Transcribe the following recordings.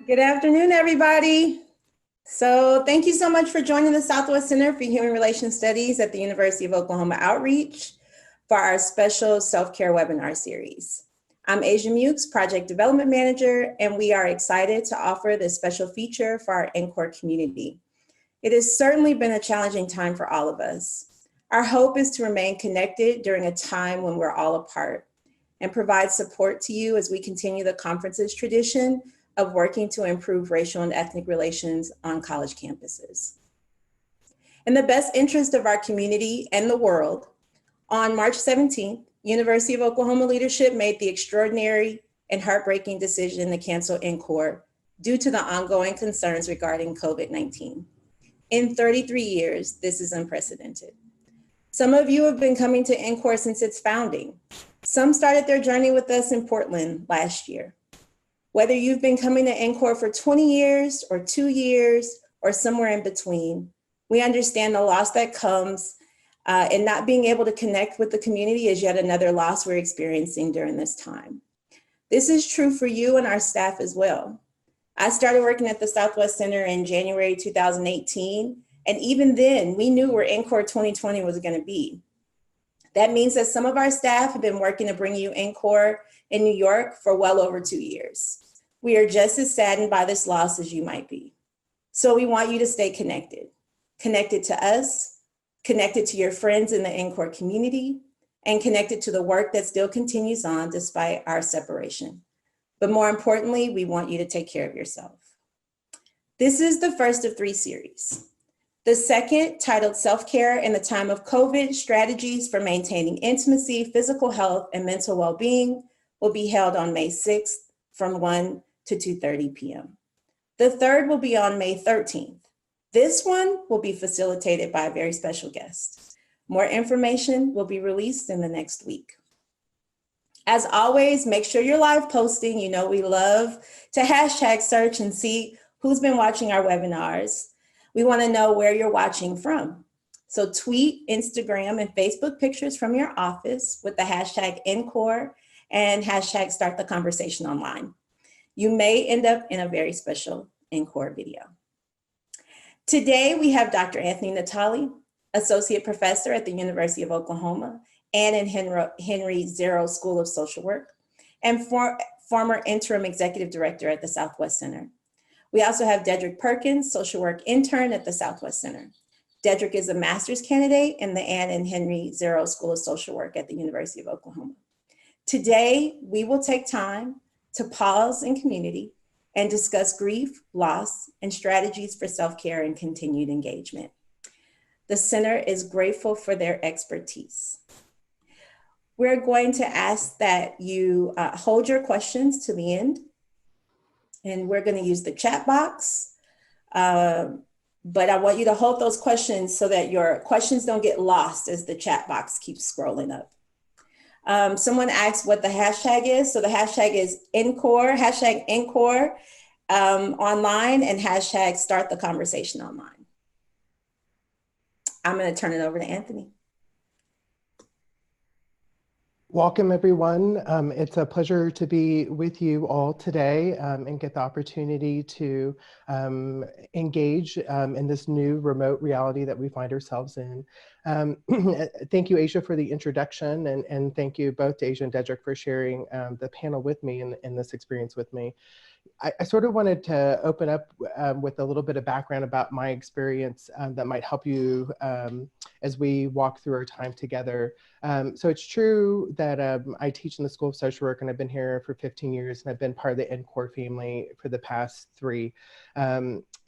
Good afternoon, everybody. So thank you so much for joining the Southwest Center for Human Relations Studies at the University of Oklahoma Outreach for our special self-care webinar series. I'm Ajia Meux, Project Development Manager, and we are excited to offer this special feature for our NCORE community. It has certainly been a challenging time for all of us. Our hope is to remain connected during a time when we're all apart and provide support to you as we continue the conference's tradition of working to improve racial and ethnic relations on college campuses. In the best interest of our community and the world, on March 17th, University of Oklahoma leadership made the extraordinary and heartbreaking decision to cancel NCORE due to the ongoing concerns regarding COVID-19. In 33 years, this is unprecedented. Some of you have been coming to NCORE since its founding. Some started their journey with us in Portland last year. Whether you've been coming to NCORE for 20 years or 2 years or somewhere in between, we understand the loss that comes and not being able to connect with the community is yet another loss we're experiencing during this time. This is true for you and our staff as well. I started working at the Southwest Center in January 2018, and even then we knew where NCORE 2020 was going to be. That means that some of our staff have been working to bring you NCORE in New York for well over 2 years. We are just as saddened by this loss as you might be. So we want you to stay connected to us, connected to your friends in the NCORE community, and connected to the work that still continues on despite our separation. But more importantly, we want you to take care of yourself. This is the first of 3 series. The second, titled Self-Care in the Time of COVID, Strategies for Maintaining Intimacy, Physical Health, and Mental Well-Being, will be held on May 6th from 1 to 2:30 p.m. The third will be on May 13th. This one will be facilitated by a very special guest. More information will be released in the next week. As always, make sure you're live posting. You know, we love to hashtag search and see who's been watching our webinars. We want to know where you're watching from. So tweet, Instagram, and Facebook pictures from your office with the hashtag NCORE and hashtag start the conversation online. You may end up in a very special NCORE video. Today, we have Dr. Anthony Natale, Associate Professor at the University of Oklahoma and in Henry Zero School of Social Work, and former Interim Executive Director at the Southwest Center. We also have Dedrick Perkins, Social Work Intern at the Southwest Center. Dedrick is a master's candidate in the Ann and Henry Zero School of Social Work at the University of Oklahoma. Today, we will take time to pause in community and discuss grief, loss, and strategies for self-care and continued engagement. The center is grateful for their expertise. We're going to ask that you hold your questions to the end, and we're going to use the chat box. But I want you to hold those questions so that your questions don't get lost as the chat box keeps scrolling up. Someone asked what the hashtag is. So the hashtag is NCORE, hashtag NCORE online, and hashtag start the conversation online. I'm going to turn it over to Anthony. Welcome, everyone. It's a pleasure to be with you all today and get the opportunity to engage in this new remote reality that we find ourselves in. Thank you, Ajia, for the introduction, and thank you both to Ajia and Dedrick for sharing the panel with me and this experience with me. I sort of wanted to open up with a little bit of background about my experience that might help you as we walk through our time together. So it's true that I teach in the School of Social Work, and I've been here for 15 years, and I've been part of the NCORE family for the past 3.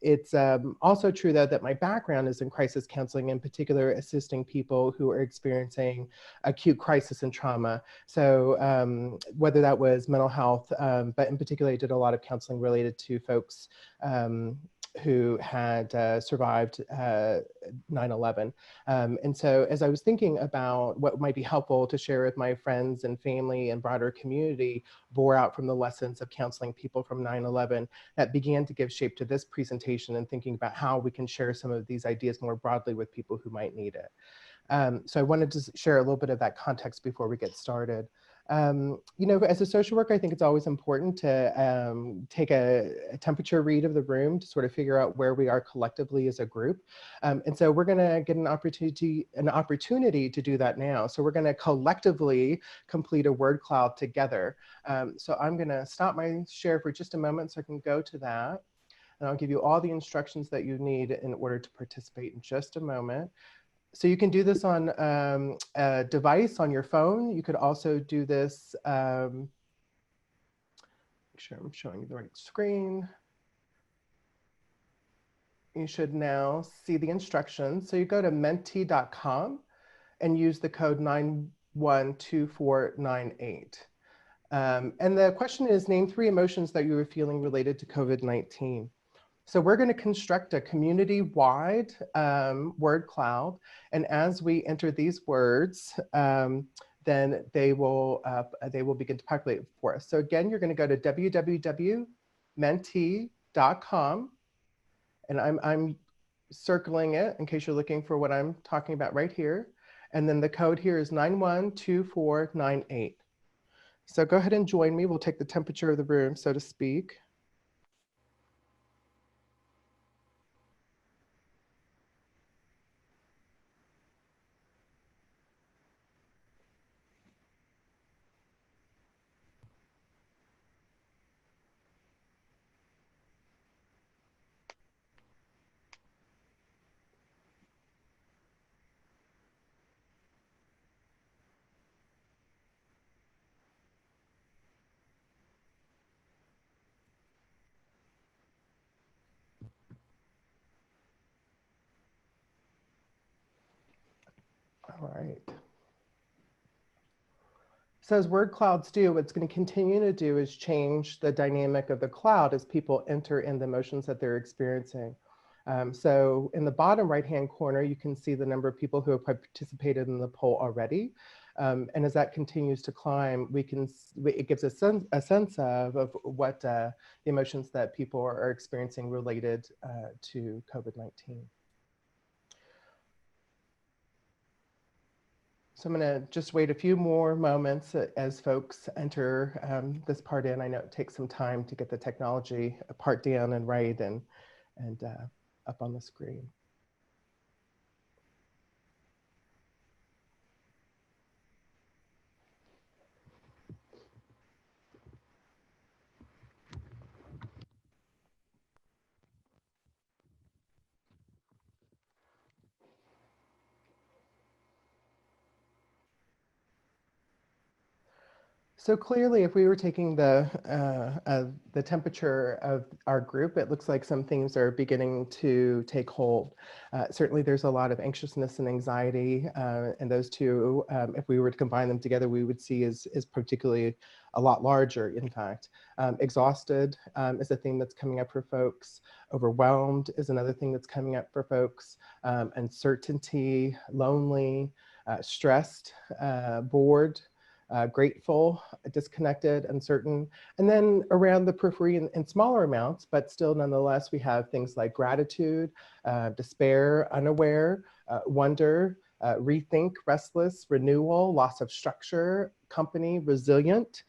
It's also true, though, that my background is in crisis counseling, in particular assisting people who are experiencing acute crisis and trauma. So whether that was mental health, but in particular, I did a lot of counseling related to folks who had survived 9/11. And so as I was thinking about what might be helpful to share with my friends and family and broader community, bore out from the lessons of counseling people from 9/11, that began to give shape to this presentation and thinking about how we can share some of these ideas more broadly with people who might need it. So I wanted to share a little bit of that context before we get started. You know, as a social worker, I think it's always important to take a temperature read of the room to sort of figure out where we are collectively as a group. And so we're going to get an opportunity to do that now. So we're going to collectively complete a word cloud together. So I'm going to stop my share for just a moment so I can go to that. And I'll give you all the instructions that you need in order to participate in just a moment. So you can do this on a device on your phone. You could also do this, make sure I'm showing you the right screen. You should now see the instructions. So you go to menti.com and use the code 912498. And the question is, name 3 emotions that you were feeling related to COVID-19. So we're going to construct a community-wide word cloud. And as we enter these words, then they will begin to populate for us. So again, you're going to go to www.menti.com. And I'm circling it in case you're looking for what I'm talking about right here. And then the code here is 912498. So go ahead and join me. We'll take the temperature of the room, so to speak. All right. So as word clouds do, what's going to continue to do is change the dynamic of the cloud as people enter in the emotions that they're experiencing. So in the bottom right-hand corner, you can see the number of people who have participated in the poll already. And as that continues to climb, it gives us a sense of what the emotions that people are experiencing related to COVID-19. So I'm going to just wait a few more moments as folks enter this part in. I know it takes some time to get the technology part down and right and up on the screen. So clearly, if we were taking the temperature of our group, it looks like some things are beginning to take hold. Certainly, there's a lot of anxiousness and anxiety, and those two, if we were to combine them together, we would see is particularly a lot larger, in fact. Exhausted is a theme that's coming up for folks. Overwhelmed is another thing that's coming up for folks. Uncertainty, lonely, stressed, bored, grateful, disconnected, uncertain. And then around the periphery in smaller amounts, but still nonetheless, we have things like gratitude, despair, unaware, wonder, rethink, restless, renewal, loss of structure, company, resilient,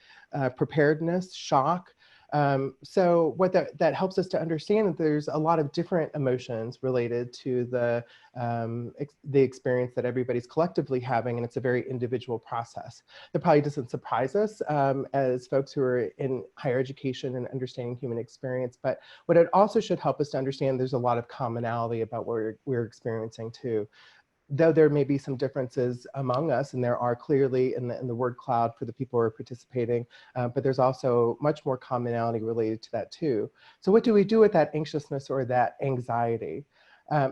preparedness, shock. So what that helps us to understand that there's a lot of different emotions related to the experience that everybody's collectively having, and it's a very individual process. That probably doesn't surprise us as folks who are in higher education and understanding human experience, but what it also should help us to understand there's a lot of commonality about what we're experiencing too. Though there may be some differences among us, and there are clearly in the word cloud for the people who are participating, but there's also much more commonality related to that too. So what do we do with that anxiousness or that anxiety?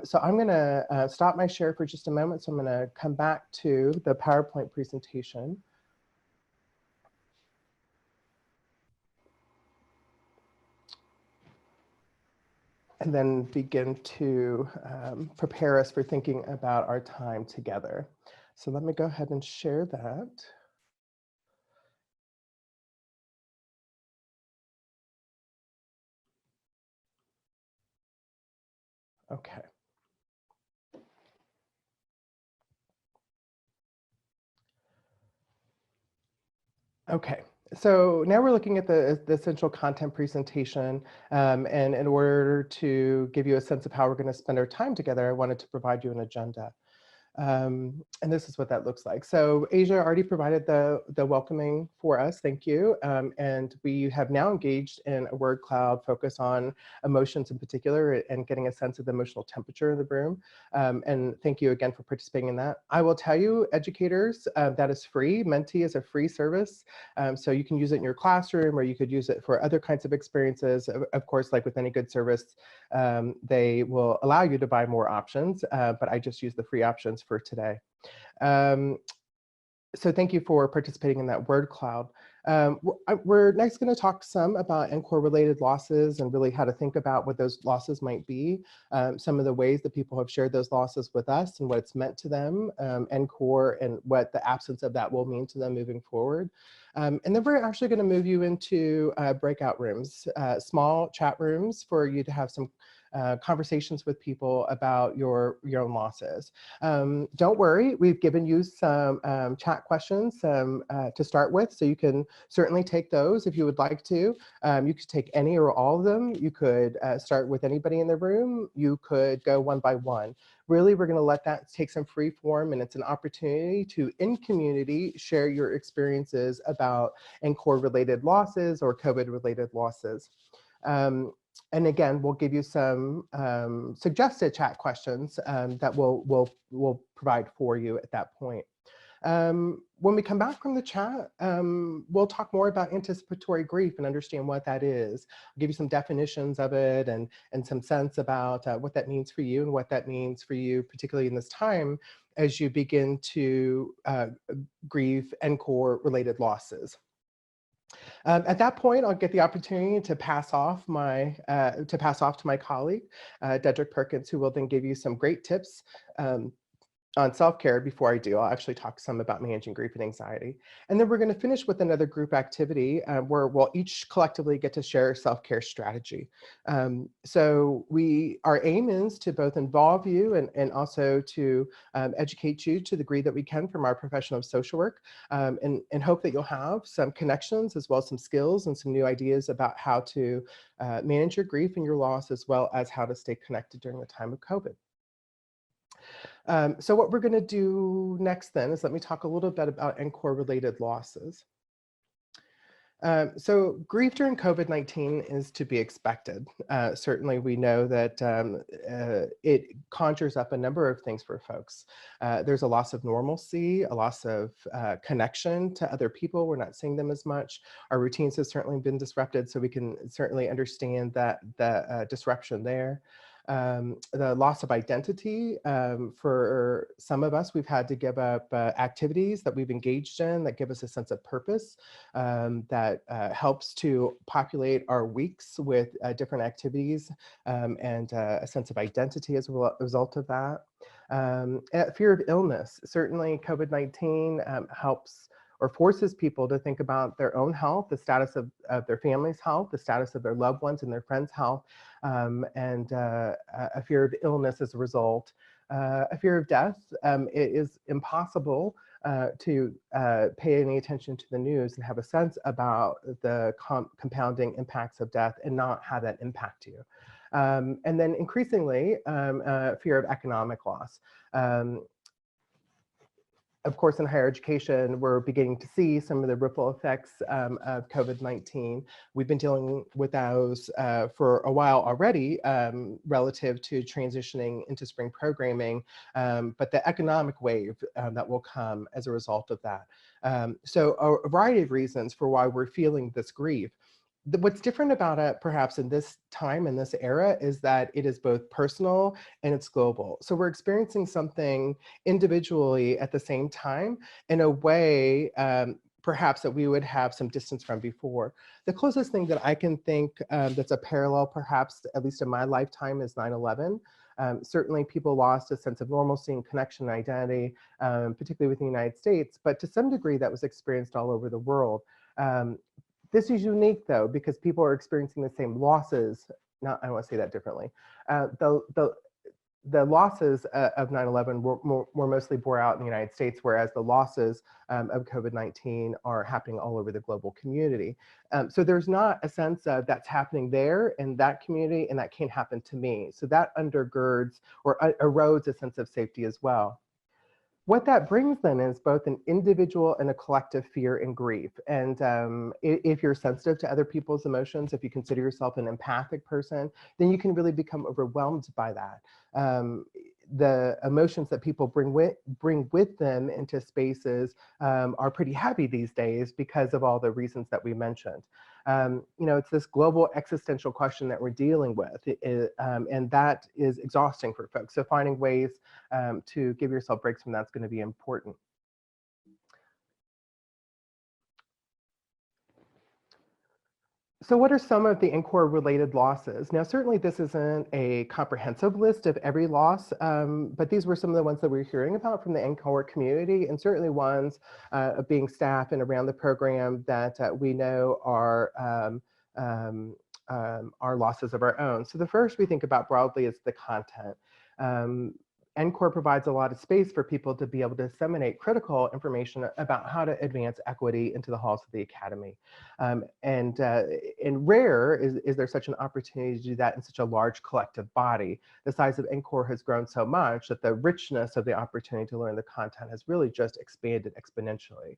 So I'm going to stop my share for just a moment. So I'm going to come back to the PowerPoint presentation. And then begin to prepare us for thinking about our time together. So let me go ahead and share that. Okay. Okay, so now we're looking at the essential content presentation, and in order to give you a sense of how we're going to spend our time together, I wanted to provide you an agenda. And this is what that looks like. So Ajia already provided the welcoming for us. Thank you. And we have now engaged in a word cloud focus on emotions in particular and getting a sense of the emotional temperature in the room. And thank you again for participating in that. I will tell you, educators, that is free. Menti is a free service. So you can use it in your classroom, or you could use it for other kinds of experiences. Of course, like with any good service, they will allow you to buy more options, but I just use the free options for today. So thank you for participating in that word cloud. We're next going to talk some about NCORE-related losses and really how to think about what those losses might be, some of the ways that people have shared those losses with us and what it's meant to them, NCORE, and what the absence of that will mean to them moving forward. And then we're actually going to move you into breakout rooms, small chat rooms for you to have some conversations with people about your own losses. Don't worry, we've given you some chat questions to start with, so you can certainly take those if you would like to. You could take any or all of them. You could start with anybody in the room. You could go one by one. Really, we're going to let that take some free form, and it's an opportunity to, in community, share your experiences about NCORE-related losses or COVID-related losses. And again, we'll give you some suggested chat questions that we'll provide for you at that point. When we come back from the chat, we'll talk more about anticipatory grief and understand what that is. I'll give you some definitions of it and some sense about what that means for you and what that means for you, particularly in this time as you begin to grieve NCORE-related losses. At that point, I'll get the opportunity to pass off to my colleague, Dedrick Perkins, who will then give you some great tips on self-care. Before I do, I'll actually talk some about managing grief and anxiety. And then we're going to finish with another group activity where we'll each collectively get to share self-care strategy. So our aim is to both involve you and also to educate you to the degree that we can from our profession of social work, and hope that you'll have some connections as well as some skills and some new ideas about how to manage your grief and your loss, as well as how to stay connected during the time of COVID. So what we're going to do next then is let me talk a little bit about NCORE-related losses. So grief during COVID-19 is to be expected. Certainly, we know that it conjures up a number of things for folks. There's a loss of normalcy, a loss of connection to other people. We're not seeing them as much. Our routines have certainly been disrupted, so we can certainly understand that the disruption there. The loss of identity. For some of us, we've had to give up activities that we've engaged in that give us a sense of purpose, that helps to populate our weeks with different activities and a sense of identity as a result of that. Fear of illness. Certainly, COVID-19 helps or forces people to think about their own health, the status of their family's health, the status of their loved ones and their friends' health, and a fear of illness as a result. A fear of death. It is impossible to pay any attention to the news and have a sense about the compounding impacts of death and not have that impact you. And then increasingly, fear of economic loss. Of course, in higher education, we're beginning to see some of the ripple effects of COVID-19. We've been dealing with those for a while already relative to transitioning into spring programming, but the economic wave that will come as a result of that. So a variety of reasons for why we're feeling this grief. What's different about it, perhaps in this time, in this era, is that it is both personal and it's global. So we're experiencing something individually at the same time in a way perhaps that we would have some distance from before. The closest thing that I can think that's a parallel, perhaps, at least in my lifetime, is 9/11. Certainly people lost a sense of normalcy and connection and identity, particularly within the United States, but to some degree that was experienced all over the world. This is unique, though, because people are experiencing the same losses. I don't want to say that differently. the losses of 9/11 were mostly bore out in the United States, whereas the losses of COVID-19 are happening all over the global community. So there's not a sense of that's happening there in that community and that can't happen to me. So that undergirds or erodes a sense of safety as well. What that brings then is both an individual and a collective fear and grief. And if you're sensitive to other people's emotions, if you consider yourself an empathic person, then you can really become overwhelmed by that. The emotions that people bring with them into spaces are pretty heavy these days because of all the reasons that we mentioned. It's this global existential question that we're dealing with, and that is exhausting for folks. So finding ways to give yourself breaks from that's going to be important. So what are some of the NCORE related losses? Now, certainly this isn't a comprehensive list of every loss, but these were some of the ones that we're hearing about from the NCORE community, and certainly ones being staff and around the program that we know are losses of our own. So the first we think about broadly is the content. NCORE provides a lot of space for people to be able to disseminate critical information about how to advance equity into the halls of the academy. And rare is there such an opportunity to do that in such a large collective body. The size of NCORE has grown so much that the richness of the opportunity to learn the content has really just expanded exponentially.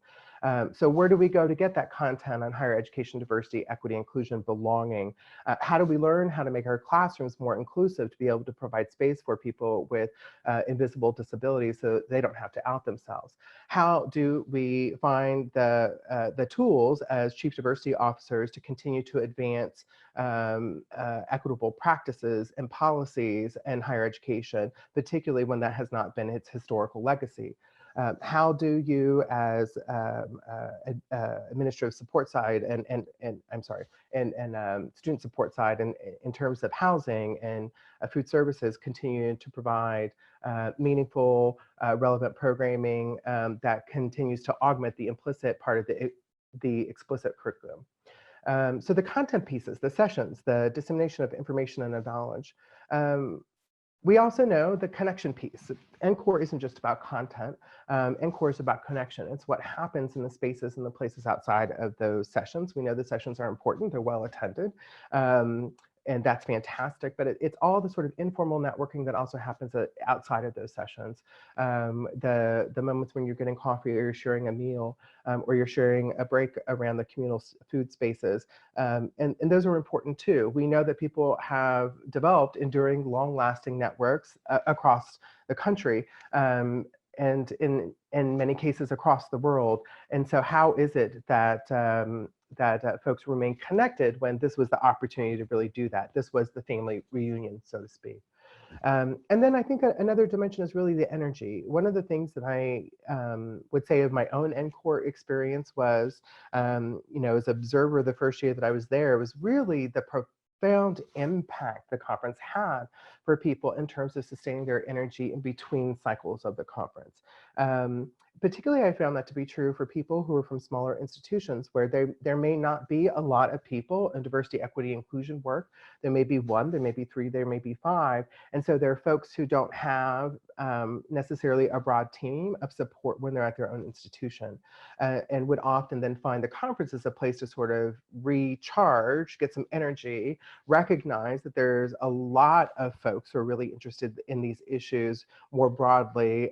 So where do we go to get that content on higher education, diversity, equity, inclusion, belonging? How do we learn how to make our classrooms more inclusive to be able to provide space for people with invisible disabilities so they don't have to out themselves? How do we find the tools as chief diversity officers to continue to advance equitable practices and policies in higher education, particularly when that has not been its historical legacy? How do you, as administrative support side and student support side, and in terms of housing and food services, continue to provide meaningful, relevant programming that continues to augment the implicit part of the explicit curriculum? So the content pieces, the sessions, the dissemination of information and of knowledge. We also know the connection piece. NCORE isn't just about content. NCORE is about connection. It's what happens in the spaces and the places outside of those sessions. We know the sessions are important. They're well attended. And that's fantastic, but it's all the sort of informal networking that also happens outside of those sessions. The moments when you're getting coffee or you're sharing a meal or you're sharing a break around the communal food spaces. And those are important too. We know that people have developed enduring, long-lasting networks across the country. And in many cases across the world. And so how is it that folks remain connected when this was the opportunity to really do that? This was the family reunion, so to speak. And then I think another dimension is really the energy. One of the things that I would say of my own NCORE experience was, as observer the first year that I was there, was really the profound impact the conference had for people in terms of sustaining their energy in between cycles of the conference. Particularly, I found that to be true for people who are from smaller institutions where there may not be a lot of people in diversity, equity, inclusion work. There may be one, there may be three, there may be five. And so there are folks who don't have necessarily a broad team of support when they're at their own institution, and would often then find the conference as a place to sort of recharge, get some energy, recognize that there's a lot of folks who are really interested in these issues more broadly,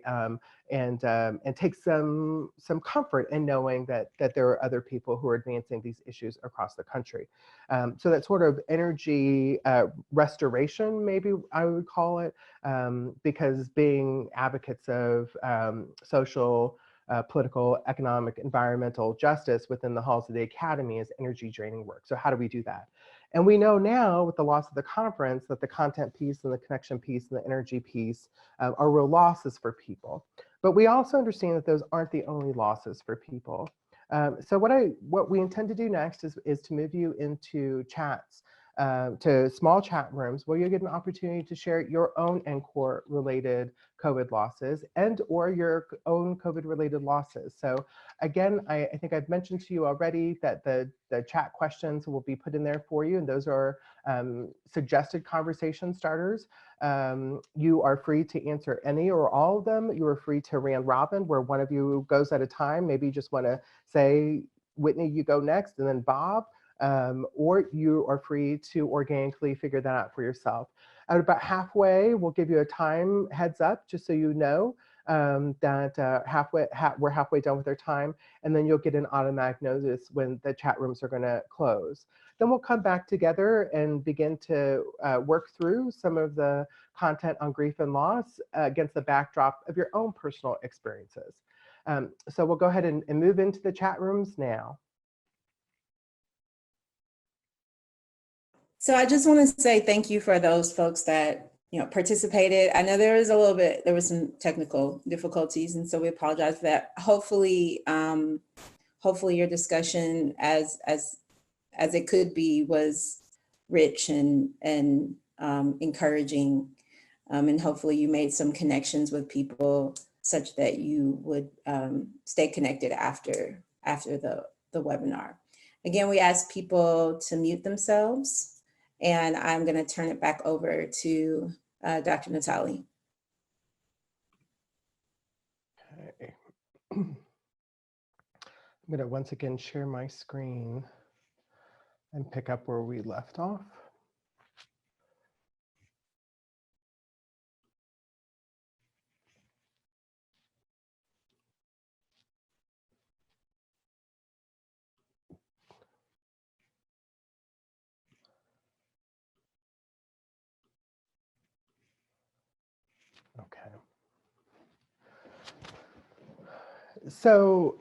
and take some comfort in knowing that there are other people who are advancing these issues across the country. So that sort of energy restoration, maybe I would call it, because being advocates of social, political, economic, environmental justice within the halls of the academy is energy draining work. So how do we do that? And we know now with the loss of the conference that the content piece and the connection piece and the energy piece are real losses for people. But we also understand that those aren't the only losses for people. So what we intend to do next is to move you into chats, to small chat rooms where you'll get an opportunity to share your own NCORE related COVID losses and or your own COVID-related losses. So again, I think I've mentioned to you already that the chat questions will be put in there for you, and those are suggested conversation starters. You are free to answer any or all of them. You are free to round robin, where one of you goes at a time. Maybe you just want to say, Whitney, you go next, and then Bob, or you are free to organically figure that out for yourself. At about halfway, we'll give you a time heads up, just so you know that we're halfway done with our time, and then you'll get an automatic notice when the chat rooms are going to close. Then we'll come back together and begin to work through some of the content on grief and loss against the backdrop of your own personal experiences. So we'll go ahead and move into the chat rooms now. So I just want to say thank you for those folks that participated. I know there was some technical difficulties, and so we apologize for that. Hopefully, hopefully your discussion as it could be was rich and encouraging, and hopefully you made some connections with people such that you would stay connected after the webinar. Again, we ask people to mute themselves. And I'm going to turn it back over to Dr. Natale. Okay. I'm going to once again share my screen and pick up where we left off. Okay. So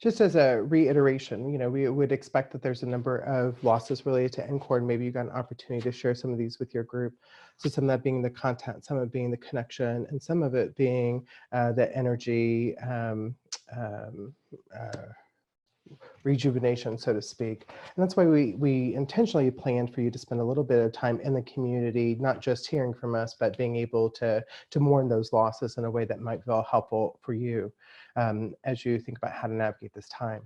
just as a reiteration, we would expect that there's a number of losses related to NCORE, and maybe you got an opportunity to share some of these with your group. So some of that being the content, some of it being the connection, and some of it being the energy rejuvenation, so to speak. And that's why we intentionally planned for you to spend a little bit of time in the community, not just hearing from us, but being able to mourn those losses in a way that might feel helpful for you as you think about how to navigate this time.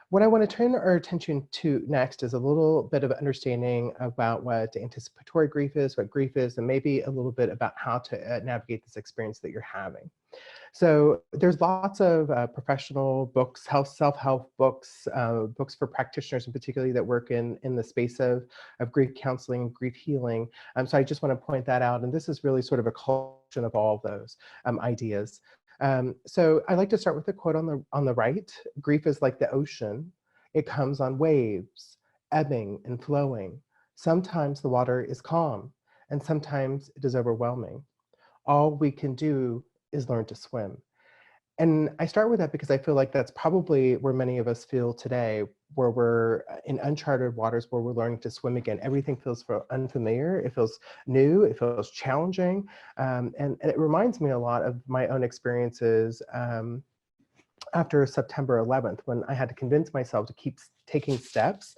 What I want to turn our attention to next is a little bit of understanding about what anticipatory grief is, what grief is, and maybe a little bit about how to navigate this experience that you're having. So there's lots of professional books, self-help books, books for practitioners in particular that work in the space of grief counseling, grief healing. So I just want to point that out. And this is really sort of a collection of all of those ideas. So I like to start with a quote on the right. Grief is like the ocean. It comes on waves, ebbing and flowing. Sometimes the water is calm, and sometimes it is overwhelming. All we can do is learn to swim. And I start with that because I feel like that's probably where many of us feel today, where we're in uncharted waters, where we're learning to swim again. Everything feels unfamiliar. It feels new. It feels challenging. And it reminds me a lot of my own experiences after September 11th, when I had to convince myself to keep taking steps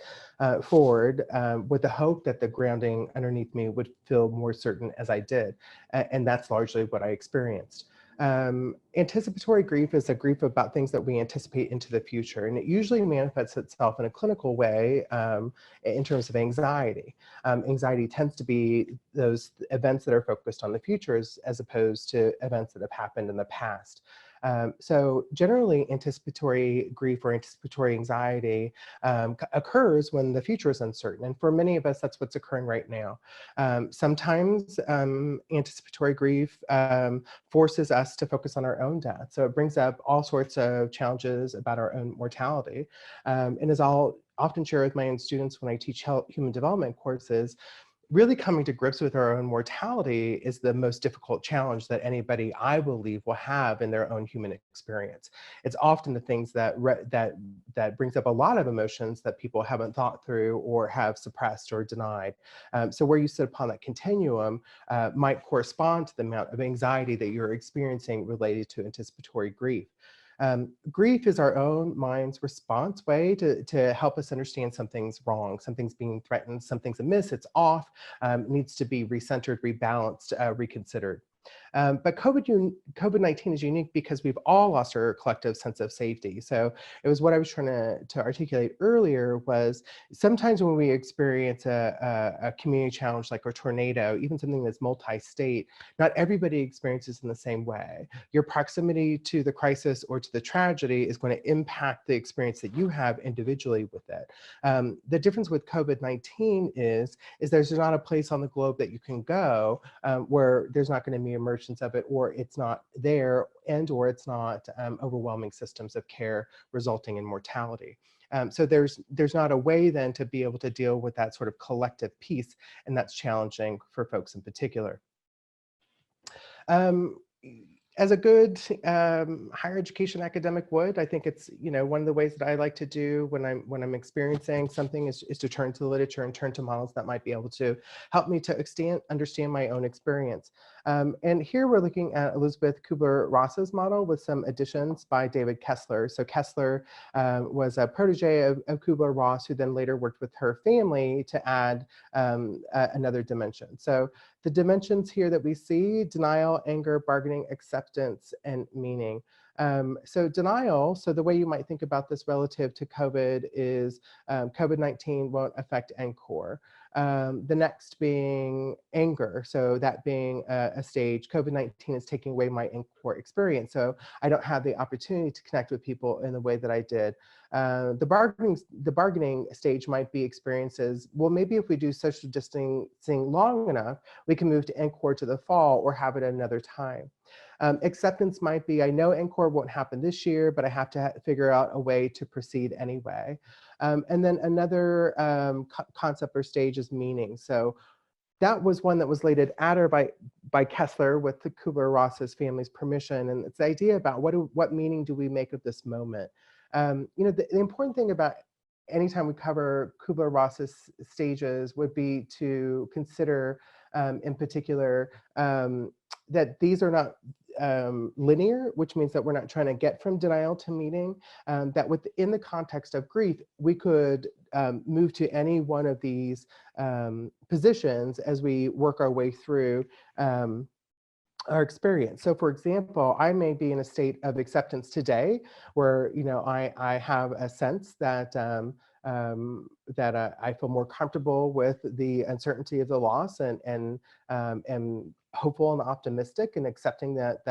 forward with the hope that the grounding underneath me would feel more certain as I did. And that's largely what I experienced. Anticipatory grief is a grief about things that we anticipate into the future, and it usually manifests itself in a clinical way in terms of anxiety. Anxiety tends to be those events that are focused on the future as opposed to events that have happened in the past. So generally, anticipatory grief or anticipatory anxiety occurs when the future is uncertain. And for many of us, that's what's occurring right now. Sometimes anticipatory grief forces us to focus on our own death. So it brings up all sorts of challenges about our own mortality. And as I'll often share with my own students when I teach human development courses, really coming to grips with our own mortality is the most difficult challenge that anybody, I believe, will have in their own human experience. It's often the things that brings up a lot of emotions that people haven't thought through or have suppressed or denied. So where you sit upon that continuum might correspond to the amount of anxiety that you're experiencing related to anticipatory grief. Grief is our own mind's response way to help us understand something's wrong, something's being threatened, something's amiss, it's off, needs to be recentered, rebalanced, reconsidered. But COVID-19 is unique because we've all lost our collective sense of safety. So it was what I was trying to articulate earlier was sometimes when we experience a community challenge like a tornado, even something that's multi-state, not everybody experiences in the same way. Your proximity to the crisis or to the tragedy is going to impact the experience that you have individually with it. The difference with COVID-19 is there's not a place on the globe that you can go where there's not going to be emergence of it, or it's not there, and or it's not overwhelming systems of care resulting in mortality. So there's not a way then to be able to deal with that sort of collective piece, and that's challenging for folks in particular. As a good higher education academic would, I think it's, you know, one of the ways that I like to do when I'm experiencing something is to turn to the literature and turn to models that might be able to help me to understand my own experience. And here we're looking at Elizabeth Kubler-Ross's model with some additions by David Kessler. So Kessler was a protege of Kubler-Ross, who then later worked with her family to add another dimension. So the dimensions here that we see: denial, anger, bargaining, acceptance, and meaning. So denial, so the way you might think about this relative to COVID is COVID-19 won't affect NCORE. The next being anger, so that being a stage, COVID-19 is taking away my NCORE experience, so I don't have the opportunity to connect with people in the way that I did. The bargaining stage might be experiences, well, maybe if we do social distancing long enough, we can move to NCORE to the fall or have it at another time. Acceptance might be, I know NCORE won't happen this year, but I have to figure out a way to proceed anyway. And then another concept or stage is meaning. So that was one that was later added by Kessler with the Kubler-Ross's family's permission. And it's the idea about what meaning do we make of this moment? You know, the important thing about anytime we cover Kubler-Ross's stages would be to consider in particular that these are not linear, which means that we're not trying to get from denial to meaning, that within the context of grief, we could move to any one of these positions as we work our way through our experience. So for example, I may be in a state of acceptance today where, you know, I have a sense that I feel more comfortable with the uncertainty of the loss and am hopeful and optimistic and accepting that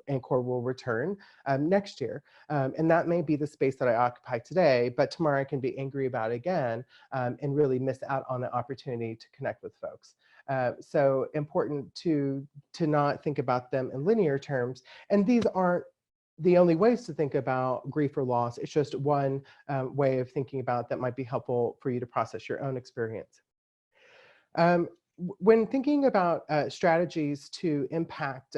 NCORE will return next year. And that may be the space that I occupy today, but tomorrow I can be angry about it again and really miss out on the opportunity to connect with folks. So important to not think about them in linear terms. And these aren't the only ways to think about grief or loss. It's just one way of thinking about that might be helpful for you to process your own experience. When thinking about strategies to impact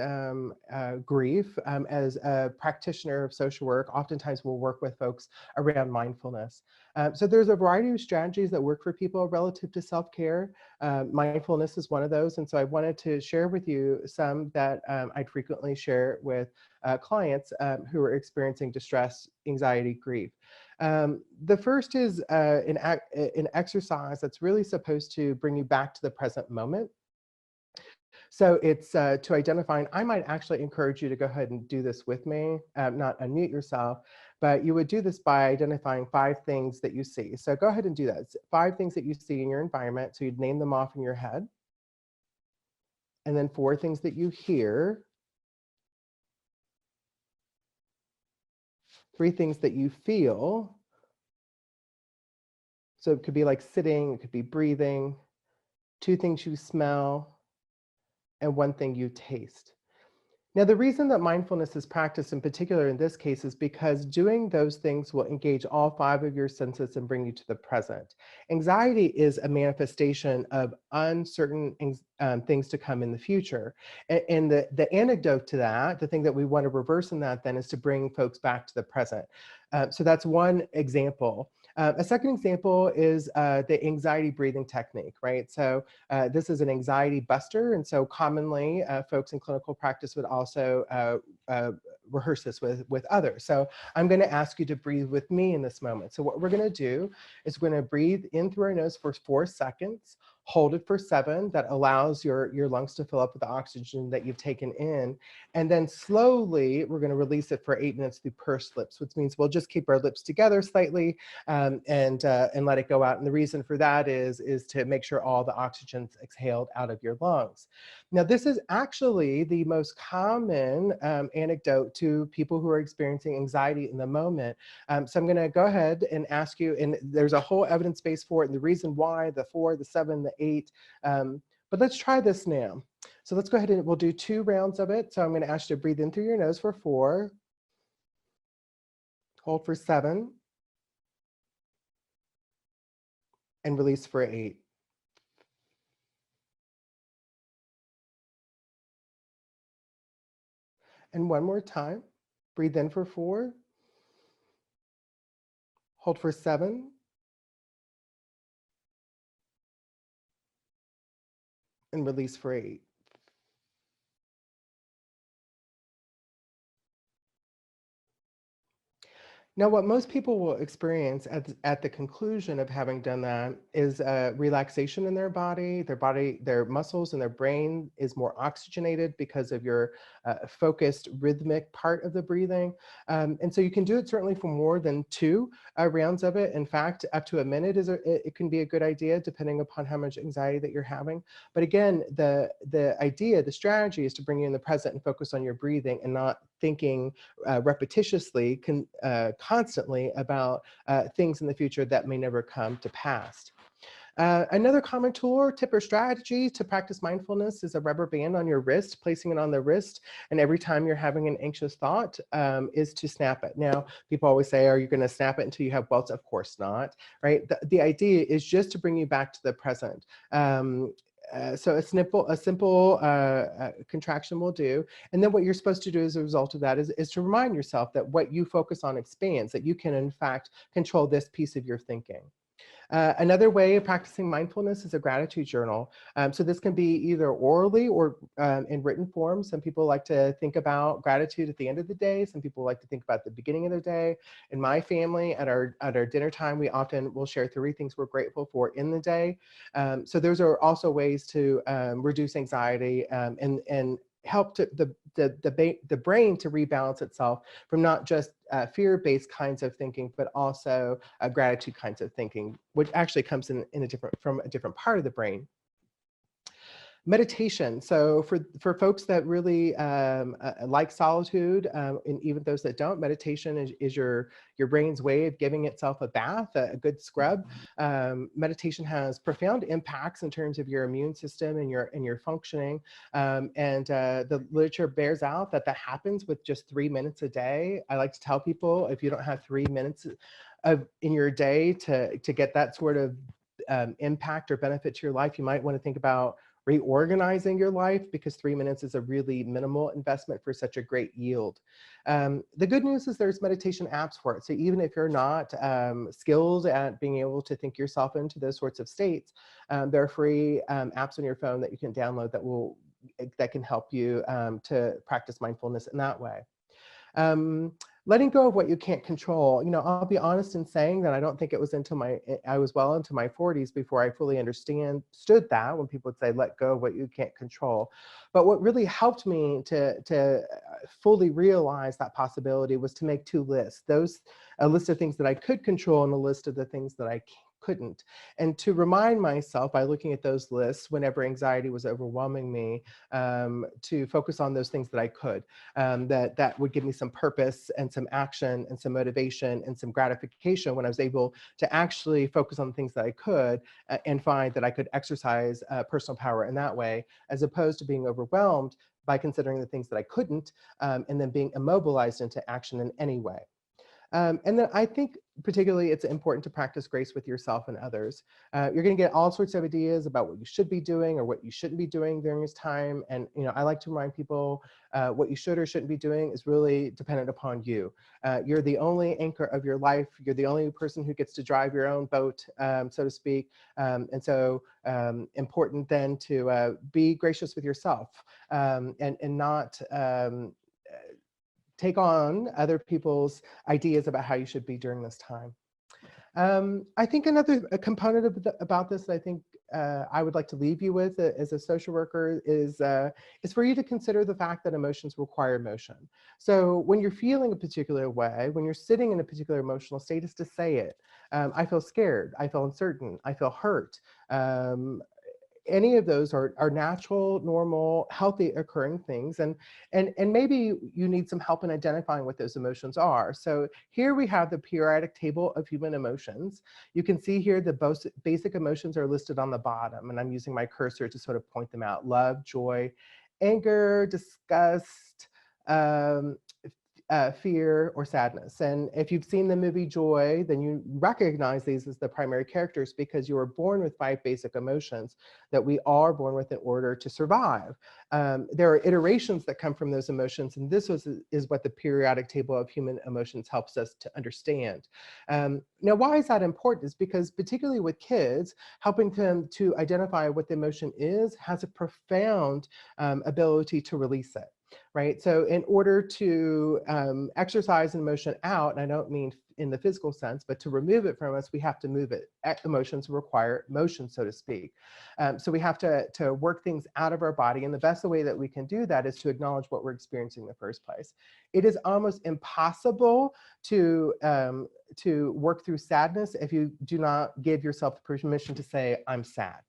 grief, as a practitioner of social work, oftentimes we'll work with folks around mindfulness. So there's a variety of strategies that work for people relative to self-care. Mindfulness is one of those, and so I wanted to share with you some that I'd frequently share with clients who are experiencing distress, anxiety, grief. The first is an exercise that's really supposed to bring you back to the present moment. So it's to identify, and I might actually encourage you to go ahead and do this with me, not unmute yourself, but you would do this by identifying 5 things that you see. So go ahead and do that. It's 5 things that you see in your environment. So you'd name them off in your head. And then 4 things that you hear. 3 things that you feel. So it could be like sitting, it could be breathing. 2 things you smell, and 1 thing you taste. Now, the reason that mindfulness is practiced in particular in this case is because doing those things will engage all 5 of your senses and bring you to the present. Anxiety is a manifestation of uncertain things to come in the future. And the antidote to that, the thing that we want to reverse in that then, is to bring folks back to the present. So that's one example. A second example is the anxiety breathing technique, right? So this is an anxiety buster, and so commonly folks in clinical practice would also rehearse this with others. So I'm going to ask you to breathe with me in this moment. So what we're going to do is we're going to breathe in through our nose for 4 seconds, hold it for 7. That allows your lungs to fill up with the oxygen that you've taken in. And then slowly, we're going to release it for 8 minutes through pursed lips, which means we'll just keep our lips together slightly and let it go out. And the reason for that is to make sure all the oxygen's exhaled out of your lungs. Now, this is actually the most common anecdote to people who are experiencing anxiety in the moment. So I'm going to go ahead and ask you, and there's a whole evidence base for it, and the reason why, the 4, the 7, the 8. But let's try this now. So let's go ahead and we'll do 2 rounds of it. So I'm going to ask you to breathe in through your nose for 4, hold for 7, and release for 8. And one more time, breathe in for 4, hold for 7, and release for 8. Now, what most people will experience at the conclusion of having done that is relaxation in their body, their muscles and their brain is more oxygenated because of your focused rhythmic part of the breathing. And so you can do it certainly for more than 2 rounds of it. In fact, up to a minute it can be a good idea depending upon how much anxiety that you're having. But again, the strategy is to bring you in the present and focus on your breathing and not thinking repetitiously, constantly about things in the future that may never come to pass. Another common tool or tip or strategy to practice mindfulness is a rubber band on your wrist, placing it on the wrist. And every time you're having an anxious thought is to snap it. Now, people always say, are you going to snap it until you have welts? Of course not, right? The idea is just to bring you back to the present. So a simple contraction will do. And then what you're supposed to do as a result of that is to remind yourself that what you focus on expands, that you can in fact control this piece of your thinking. Another way of practicing mindfulness is a gratitude journal. So this can be either orally or in written form. Some people like to think about gratitude at the end of the day. Some people like to think about the beginning of their day. In my family, at our dinner time, we often will share 3 things we're grateful for in the day. So those are also ways to reduce anxiety and help to the brain to rebalance itself from not just fear-based kinds of thinking, but also gratitude kinds of thinking, which actually comes from a different part of the brain. Meditation. So for folks that really like solitude, and even those that don't, meditation is your brain's way of giving itself a bath, a good scrub. Meditation has profound impacts in terms of your immune system and your functioning. The literature bears out that happens with just 3 minutes a day. I like to tell people, if you don't have 3 minutes in your day to get that sort of impact or benefit to your life, you might want to think about reorganizing your life, because 3 minutes is a really minimal investment for such a great yield. The good news is there's meditation apps for it. So even if you're not skilled at being able to think yourself into those sorts of states, there are free apps on your phone that you can download that can help you to practice mindfulness in that way. Letting go of what you can't control. I'll be honest in saying that I don't think it was until I was well into my 40s before I fully understood that, when people would say, let go of what you can't control. But what really helped me to fully realize that possibility was to make 2 lists. A list of things that I could control and a list of the things that I couldn't. And to remind myself by looking at those lists whenever anxiety was overwhelming me, to focus on those things that I could, that would give me some purpose and some action and some motivation and some gratification when I was able to actually focus on the things that I could and find that I could exercise personal power in that way, as opposed to being overwhelmed by considering the things that I couldn't, and then being immobilized into action in any way. And then I think particularly it's important to practice grace with yourself and others. You're going to get all sorts of ideas about what you should be doing or what you shouldn't be doing during this time. And I like to remind people what you should or shouldn't be doing is really dependent upon you. You're the only anchor of your life. You're the only person who gets to drive your own boat, so to speak. And so important then to be gracious with yourself, and not take on other people's ideas about how you should be during this time. I think another component about this that I think I would like to leave you with as a social worker is for you to consider the fact that emotions require motion. So when you're feeling a particular way, when you're sitting in a particular emotional state, is to say it. I feel scared. I feel uncertain. I feel hurt. Any of those are natural, normal, healthy occurring things. And maybe you need some help in identifying what those emotions are. So here we have the periodic table of human emotions. You can see here the basic emotions are listed on the bottom, and I'm using my cursor to sort of point them out: love, joy, anger, disgust, fear, or sadness. And if you've seen the movie Joy, then you recognize these as the primary characters because you were born with 5 basic emotions that we are born with in order to survive. There are iterations that come from those emotions, and this is what the periodic table of human emotions helps us to understand. Now, why is that important? Is because particularly with kids, helping them to identify what the emotion is has a profound ability to release it. Right. So in order to exercise an emotion out, and I don't mean in the physical sense, but to remove it from us, we have to move it. Emotions require motion, so to speak. So we have to work things out of our body. And the best way that we can do that is to acknowledge what we're experiencing in the first place. It is almost impossible to work through sadness if you do not give yourself the permission to say, I'm sad,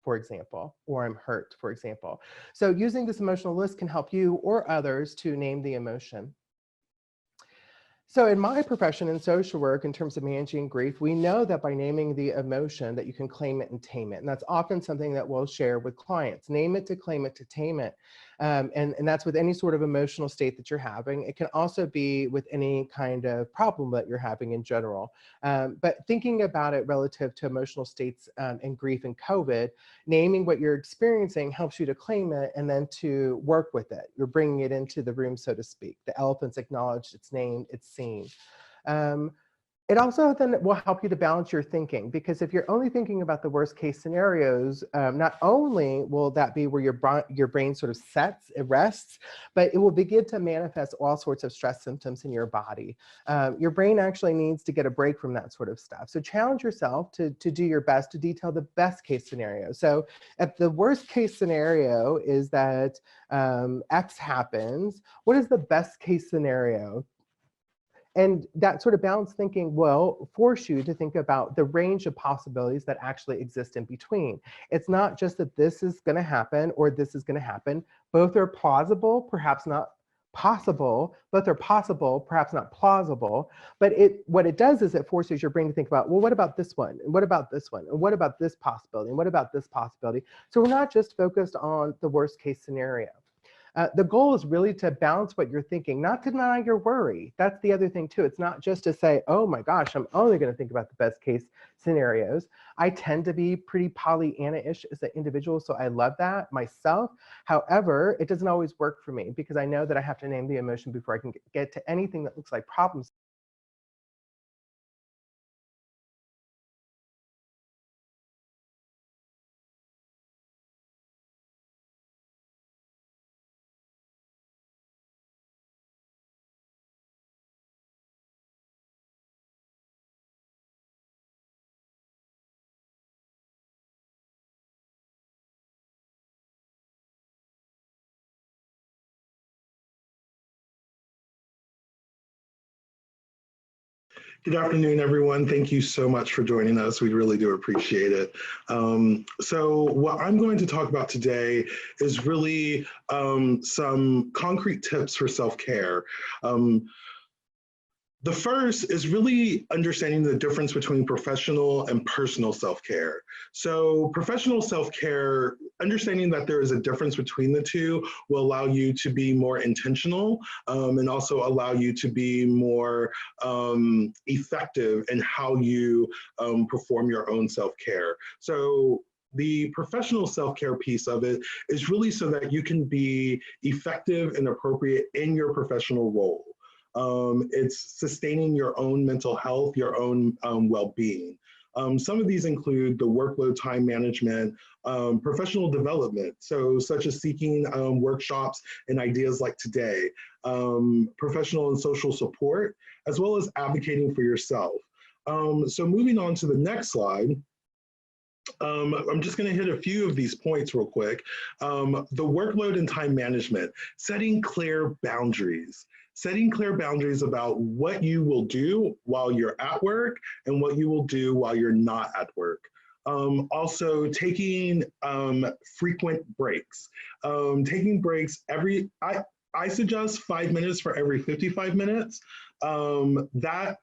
for example, or I'm hurt, for example. So using this emotional list can help you or others to name the emotion. So in my profession in social work, in terms of managing grief, we know that by naming the emotion that you can claim it and tame it. And that's often something that we'll share with clients. Name it to claim it to tame it. And that's with any sort of emotional state that you're having. It can also be with any kind of problem that you're having in general. But thinking about it relative to emotional states and grief and COVID, naming what you're experiencing helps you to claim it and then to work with it. You're bringing it into the room, so to speak. The elephant's acknowledged, it's named, it's seen. It also then will help you to balance your thinking, because if you're only thinking about the worst case scenarios, not only will that be where your brain sort of sets, it rests, but it will begin to manifest all sorts of stress symptoms in your body. Your brain actually needs to get a break from that sort of stuff. So challenge yourself to do your best to detail the best case scenario. So if the worst case scenario is that X happens, what is the best case scenario? And that sort of balanced thinking will force you to think about the range of possibilities that actually exist in between. It's not just that this is going to happen or this is going to happen. Both are plausible, perhaps not possible. Both are possible, perhaps not plausible. But what it does is it forces your brain to think about, well, what about this one? And what about this one? And what about this possibility? And what about this possibility? So we're not just focused on the worst case scenario. The goal is really to balance what you're thinking, not to deny your worry. That's the other thing too. It's not just to say, oh my gosh, I'm only going to think about the best case scenarios. I tend to be pretty Pollyanna-ish as an individual, so I love that myself. However, it doesn't always work for me because I know that I have to name the emotion before I can get to anything that looks like problems. Good afternoon, everyone. Thank you so much for joining us. We really do appreciate it. So what I'm going to talk about today is really some concrete tips for self-care. The first is really understanding the difference between professional and personal self-care. So professional self-care, understanding that there is a difference between the two will allow you to be more intentional and also allow you to be more effective in how you perform your own self-care. So the professional self-care piece of it is really so that you can be effective and appropriate in your professional role. It's sustaining your own mental health, your own well-being. Some of these include the workload time management, professional development, so such as seeking workshops and ideas like today, professional and social support, as well as advocating for yourself. So moving on to the next slide, I'm just going to hit a few of these points real quick. The workload and time management, setting clear boundaries. Setting clear boundaries about what you will do while you're at work and what you will do while you're not at work. Also taking frequent breaks. Taking breaks I suggest 5 minutes for every 55 minutes. That,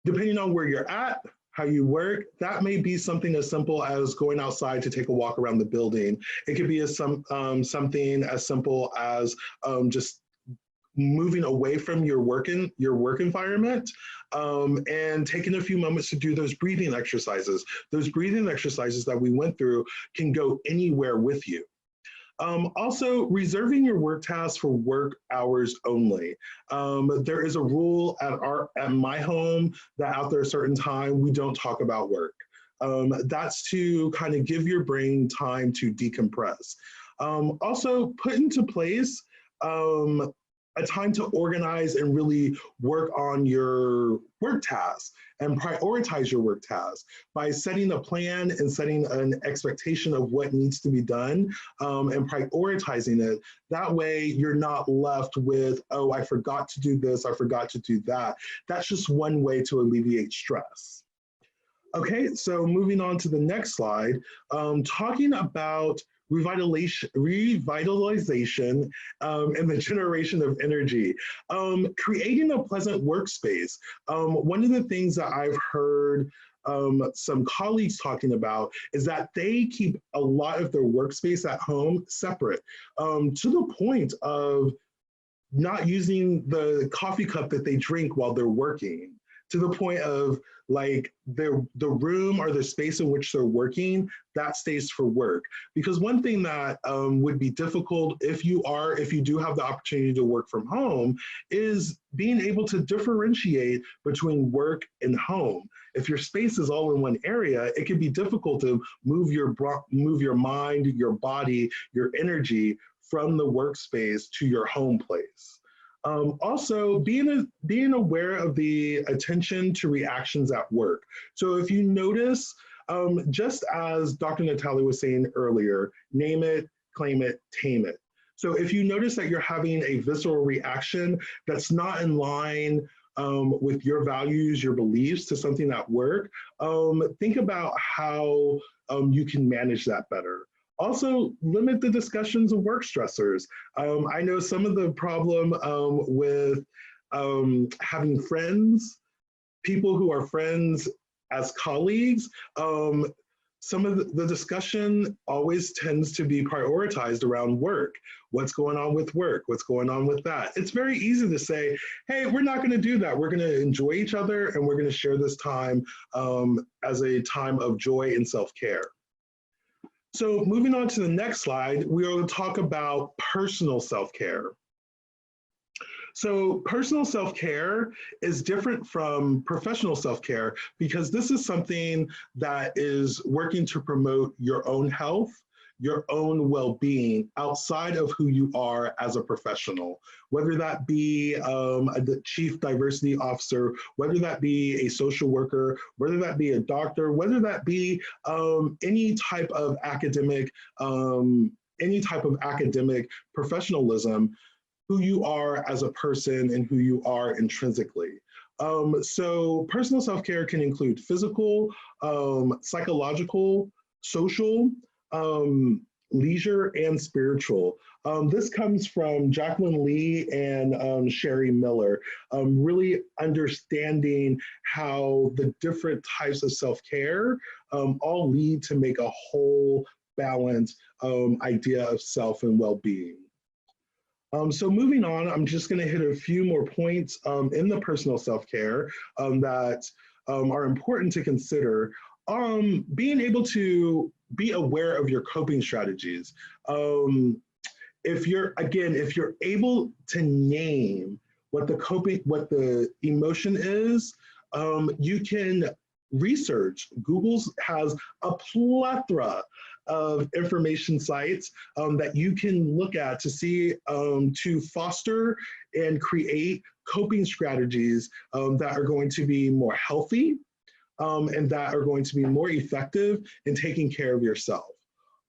depending on where you're at, how you work, that may be something as simple as going outside to take a walk around the building. It could be something as simple as just moving away from your work environment and taking a few moments to do those breathing exercises. Those breathing exercises that we went through can go anywhere with you. Also, reserving your work tasks for work hours only. There is a rule at my home that after a certain time, we don't talk about work. That's to kind of give your brain time to decompress. Also, put into place a time to organize and really work on your work tasks and prioritize your work tasks by setting a plan and setting an expectation of what needs to be done and prioritizing it. That way you're not left with, oh, I forgot to do this, I forgot to do that. That's just one way to alleviate stress. Okay, so moving on to the next slide, talking about revitalization and the generation of energy. Creating a pleasant workspace. One of the things that I've heard some colleagues talking about is that they keep a lot of their workspace at home separate, to the point of not using the coffee cup that they drink while they're working, to the point of like the room or the space in which they're working, that stays for work. Because one thing that would be difficult if you do have the opportunity to work from home is being able to differentiate between work and home. If your space is all in one area, it can be difficult to move your mind, your body, your energy from the workspace to your home place. Also, being aware of the attention to reactions at work. So if you notice, just as Dr. Natale was saying earlier, name it, claim it, tame it. So if you notice that you're having a visceral reaction that's not in line with your values, your beliefs to something at work, think about how you can manage that better. Also, limit the discussions of work stressors. I know some of the problem with having friends, people who are friends as colleagues, some of the discussion always tends to be prioritized around work. What's going on with work? What's going on with that? It's very easy to say, hey, we're not going to do that. We're going to enjoy each other and we're going to share this time as a time of joy and self-care. So moving on to the next slide, we are going to talk about personal self-care. So personal self-care is different from professional self-care because this is something that is working to promote your own health, your own well-being outside of who you are as a professional, whether that be the chief diversity officer, whether that be a social worker, whether that be a doctor, whether that be any type of academic professionalism, who you are as a person and who you are intrinsically. So personal self-care can include physical, psychological, social, leisure, and spiritual. This comes from Jacqueline Lee and Sherry Miller, really understanding how the different types of self-care all lead to make a whole balanced idea of self and well-being. So moving on, I'm just going to hit a few more points in the personal self-care that are important to consider. Being able to be aware of your coping strategies. If you're able to name what the emotion is, you can research. Google has a plethora of information sites that you can look at to see, to foster and create coping strategies that are going to be more healthy, and that are going to be more effective in taking care of yourself.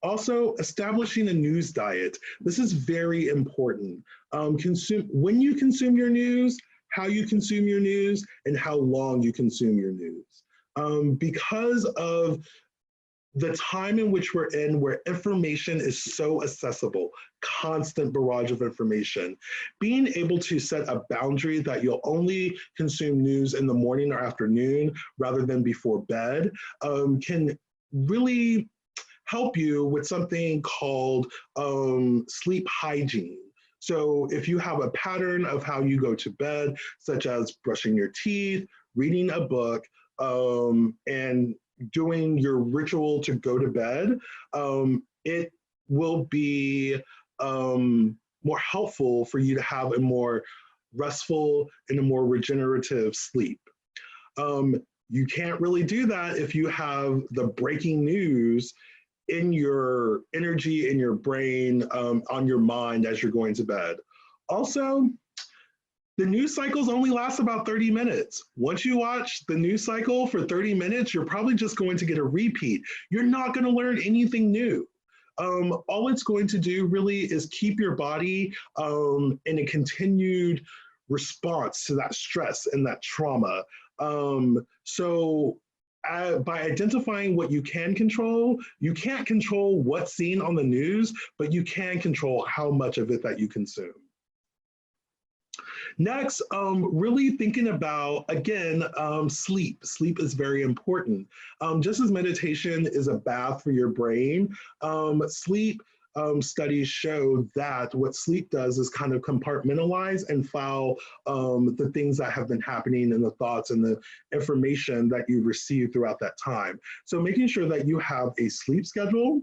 Also, establishing a news diet. This is very important. When you consume your news, how you consume your news, and how long you consume your news. Because of the time in which we're in, where information is so accessible, constant barrage of information, being able to set a boundary that you'll only consume news in the morning or afternoon rather than before bed can really help you with something called sleep hygiene. So if you have a pattern of how you go to bed, such as brushing your teeth, reading a book, and doing your ritual to go to bed, it will be more helpful for you to have a more restful and a more regenerative sleep. You can't really do that if you have the breaking news in your energy, in your brain, on your mind as you're going to bed. Also, the news cycles only last about 30 minutes. Once you watch the news cycle for 30 minutes, you're probably just going to get a repeat. You're not going to learn anything new. All it's going to do really is keep your body in a continued response to that stress and that trauma. By identifying what you can control, you can't control what's seen on the news, but you can control how much of it that you consume. Next, really thinking about, again, sleep. Sleep is very important. Just as meditation is a bath for your brain, sleep studies show that what sleep does is kind of compartmentalize and file the things that have been happening and the thoughts and the information that you've received throughout that time. So making sure that you have a sleep schedule,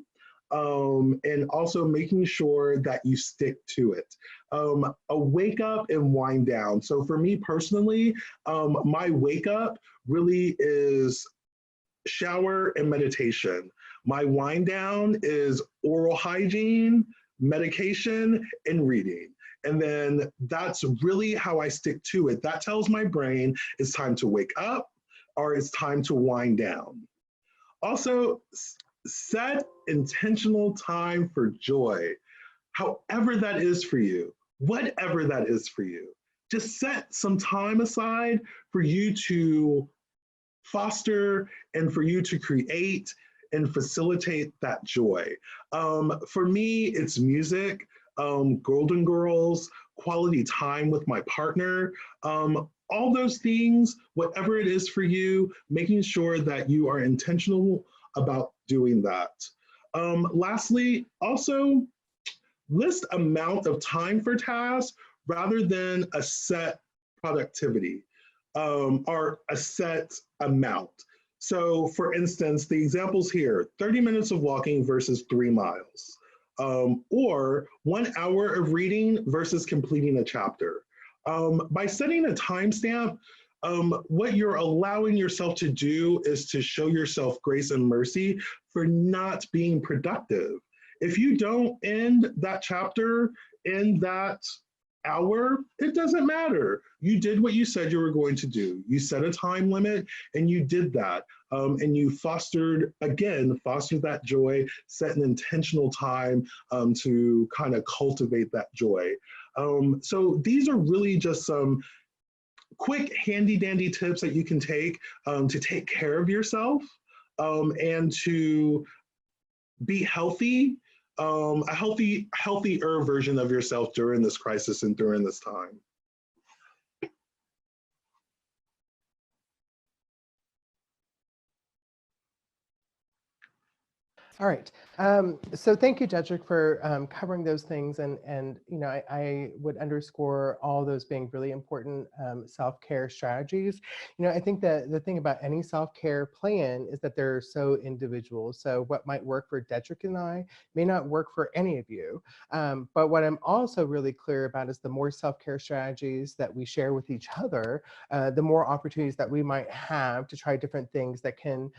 and also making sure that you stick to it. A wake up and wind down. So for me personally, my wake up really is shower and meditation. My wind down is oral hygiene, medication, and reading. And then that's really how I stick to it. That tells my brain it's time to wake up or it's time to wind down. Also, set intentional time for joy, however that is for you, whatever that is for you. Just set some time aside for you to foster and for you to create and facilitate that joy. For me, it's music, Golden Girls, quality time with my partner, all those things, whatever it is for you, making sure that you are intentional about doing that. Lastly, also list amount of time for tasks rather than a set productivity or a set amount. So for instance, the examples here, 30 minutes of walking versus 3 miles, or 1 hour of reading versus completing a chapter. By setting a timestamp, what you're allowing yourself to do is to show yourself grace and mercy for not being productive. If you don't end that chapter in that hour, it doesn't matter. You did what you said you were going to do. You set a time limit and you did that. And you fostered that joy, set an intentional time to kind of cultivate that joy. So these are really just some quick handy dandy tips that you can take to take care of yourself and to be healthy, a healthier version of yourself during this crisis and during this time. All right. So thank you, Dedrick, for covering those things. And you know, I would underscore all those being really important self-care strategies. You know, I think that the thing about any self-care plan is that they're so individual. So what might work for Dedrick and I may not work for any of you. But what I'm also really clear about is the more self-care strategies that we share with each other, the more opportunities that we might have to try different things that can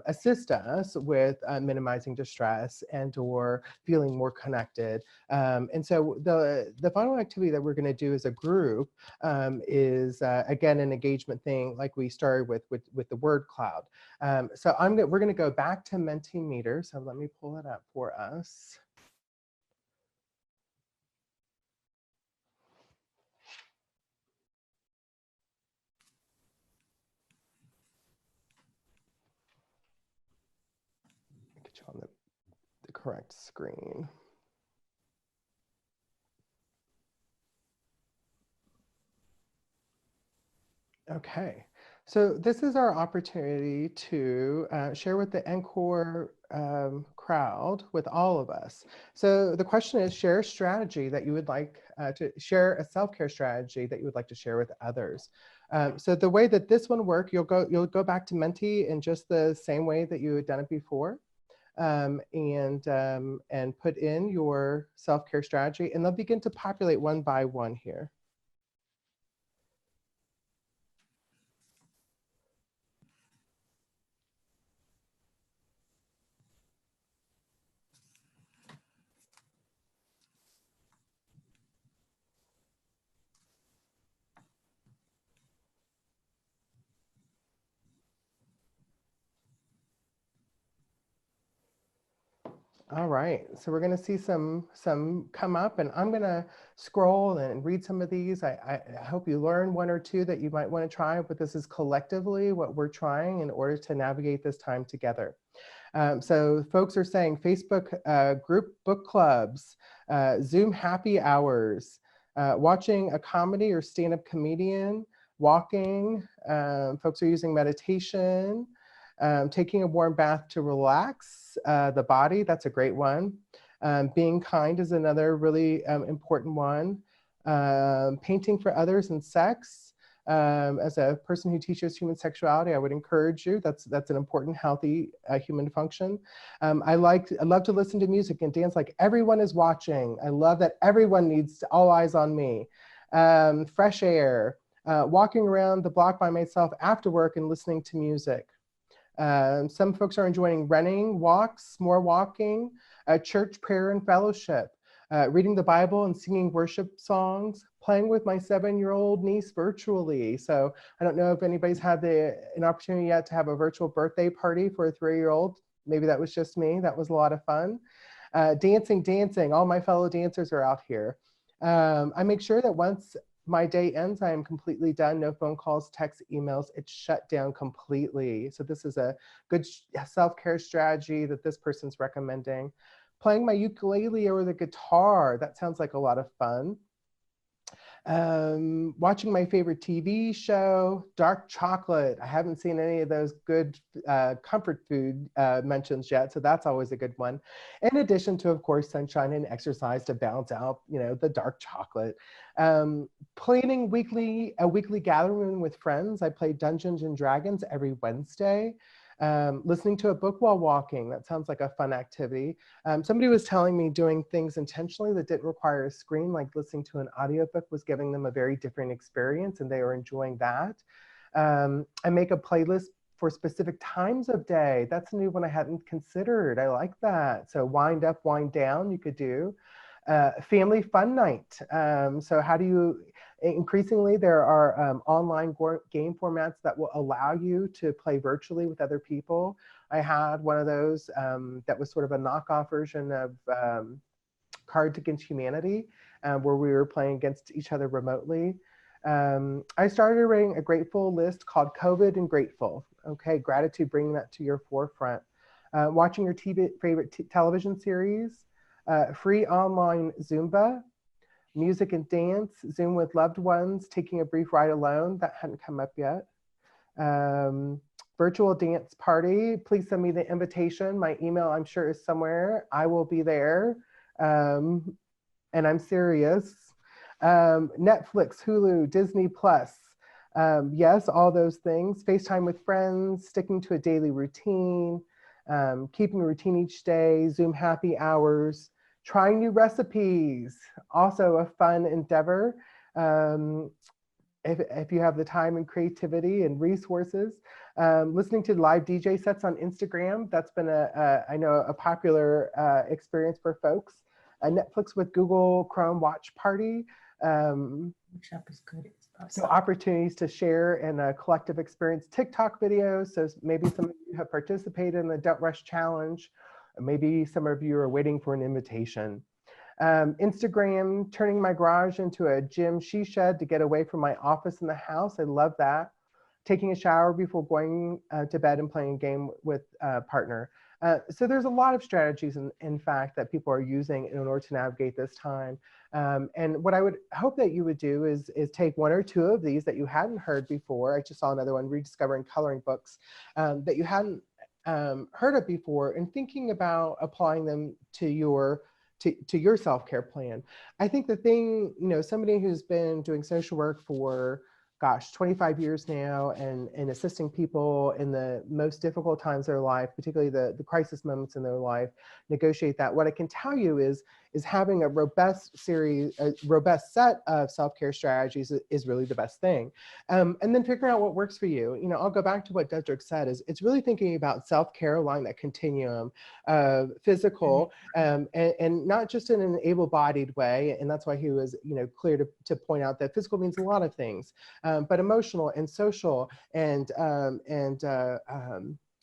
assist us with minimizing minimizing distress and or feeling more connected. And so the final activity that we're going to do as a group is again an engagement thing like we started with the word cloud. So we're going to go back to Mentimeter. So let me pull it up for us. Get you on the correct screen. Okay, so this is our opportunity to share with the NCORE crowd, with all of us. So the question is, share a strategy that you would like to share, a self-care strategy that you would like to share with others. So the way that this one works, you'll go back to Menti in just the same way that you had done it before. And put in your self-care strategy, and they'll begin to populate one by one here. All right, so we're going to see some come up, and I'm going to scroll and read some of these. I hope you learn one or two that you might want to try, but this is collectively what we're trying in order to navigate this time together. So folks are saying Facebook group book clubs, Zoom happy hours, watching a comedy or stand-up comedian, walking, folks are using meditation, taking a warm bath to relax the body, that's a great one. Being kind is another really important one. Painting for others and sex. As a person who teaches human sexuality, I would encourage you. That's an important, healthy human function. I love to listen to music and dance like everyone is watching. I love that everyone needs all eyes on me. Fresh air. Walking around the block by myself after work and listening to music. Some folks are enjoying running, walks, more walking, church prayer and fellowship, reading the Bible and singing worship songs, playing with my 7-year-old niece virtually. So I don't know if anybody's had an opportunity yet to have a virtual birthday party for a 3-year-old. Maybe that was just me. That was a lot of fun. Dancing. All my fellow dancers are out here. I make sure that once my day ends, I am completely done. No phone calls, texts, emails. It's shut down completely. So this is a good self-care strategy that this person's recommending. Playing my ukulele or the guitar. That sounds like a lot of fun. Watching my favorite TV show, dark chocolate. I haven't seen any of those good comfort food mentions yet, so that's always a good one. In addition to, of course, sunshine and exercise to balance out, the dark chocolate. Planning a weekly gathering with friends. I play Dungeons and Dragons every Wednesday. Listening to a book while walking. That sounds like a fun activity. Somebody was telling me doing things intentionally that didn't require a screen, like listening to an audiobook was giving them a very different experience, and they were enjoying that. I make a playlist for specific times of day. That's a new one I hadn't considered. I like that. So wind up, wind down, you could do. Family fun night. So how do you, increasingly there are online game formats that will allow you to play virtually with other people. I had one of those that was sort of a knockoff version of Cards Against Humanity, where we were playing against each other remotely. I started writing a grateful list called COVID and Grateful. Okay, gratitude, bringing that to your forefront. Watching your favorite television series. Free online Zumba, music and dance, Zoom with loved ones, taking a brief ride alone. That hadn't come up yet. Virtual dance party. Please send me the invitation. My email, I'm sure, is somewhere. I will be there. And I'm serious. Netflix, Hulu, Disney Plus. Yes, all those things. FaceTime with friends, sticking to a daily routine, keeping a routine each day, Zoom happy hours. Trying new recipes, also a fun endeavor. if you have the time and creativity and resources. Listening to live DJ sets on Instagram, that's been I know a popular experience for folks. Netflix with Google Chrome Watch Party. Workshop is good. So opportunities to share in a collective experience. TikTok videos, so maybe some of you have participated in the Don't Rush Challenge. Maybe some of you are waiting for an invitation. Instagram, turning my garage into a gym she shed to get away from my office in the house. I love that. Taking a shower before going to bed and playing a game with a partner. So there's a lot of strategies, in fact, that people are using in order to navigate this time. And what I would hope that you would do is take one or two of these that you hadn't heard before. I just saw another one, Rediscovering Coloring Books, that you hadn't heard of before, and thinking about applying them to your self-care plan. I think the thing, somebody who's been doing social work for, 25 years now, and assisting people in the most difficult times of their life, particularly the crisis moments in their life, negotiate that. What I can tell you is having a robust set of self-care strategies is really the best thing. And then figuring out what works for you. I'll go back to what Dedrick said, is it's really thinking about self-care along that continuum of physical, and not just in an able-bodied way. And that's why he was, clear to point out that physical means a lot of things. But emotional and social and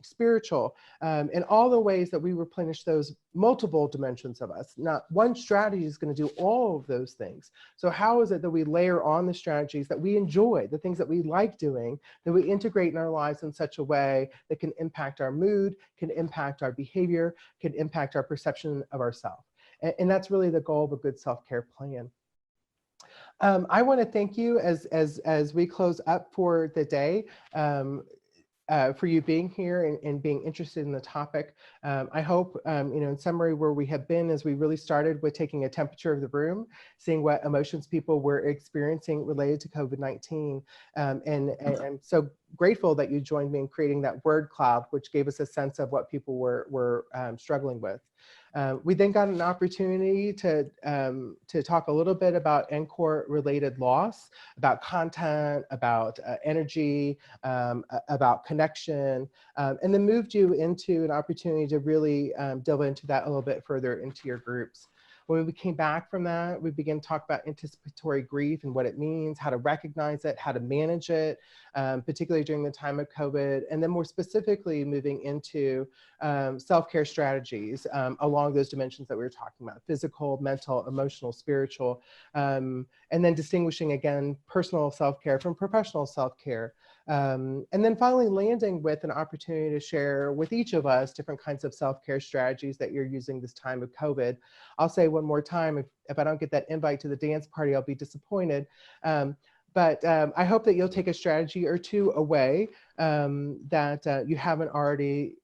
spiritual, and all the ways that we replenish those multiple dimensions of us. Not one strategy is going to do all of those things. So how is it that we layer on the strategies that we enjoy, the things that we like doing, that we integrate in our lives in such a way that can impact our mood, can impact our behavior, can impact our perception of ourselves? And that's really the goal of a good self-care plan. I want to thank you as we close up for the day, for you being here and being interested in the topic. I hope, in summary, where we have been is we really started with taking a temperature of the room, seeing what emotions people were experiencing related to COVID-19. And I'm so grateful that you joined me in creating that word cloud, which gave us a sense of what people were struggling with. We then got an opportunity to talk a little bit about NCORE-related loss, about content, about energy, about connection, and then moved you into an opportunity to really delve into that a little bit further into your groups. When we came back from that, we began to talk about anticipatory grief and what it means, how to recognize it, how to manage it, particularly during the time of COVID, and then more specifically moving into self-care strategies along those dimensions that we were talking about: physical, mental, emotional, spiritual, and then distinguishing again personal self-care from professional self-care. And then finally landing with an opportunity to share with each of us different kinds of self-care strategies that you're using this time of COVID. I'll say one more time, if I don't get that invite to the dance party, I'll be disappointed. But I hope that you'll take a strategy or two away that you haven't already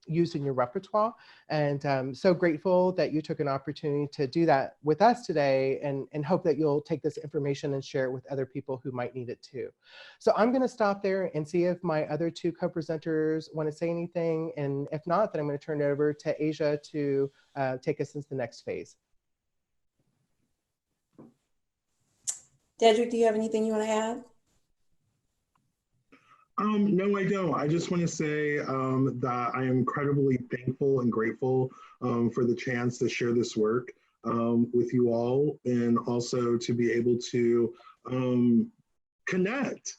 used in your repertoire. And so grateful that you took an opportunity to do that with us today, and hope that you'll take this information and share it with other people who might need it too. So I'm going to stop there and see if my other two co-presenters want to say anything. And if not, then I'm going to turn it over to Ajia to take us into the next phase. Dedrick, do you have anything you want to add? No, I don't. I just want to say that I am incredibly thankful and grateful for the chance to share this work with you all, and also to be able to connect.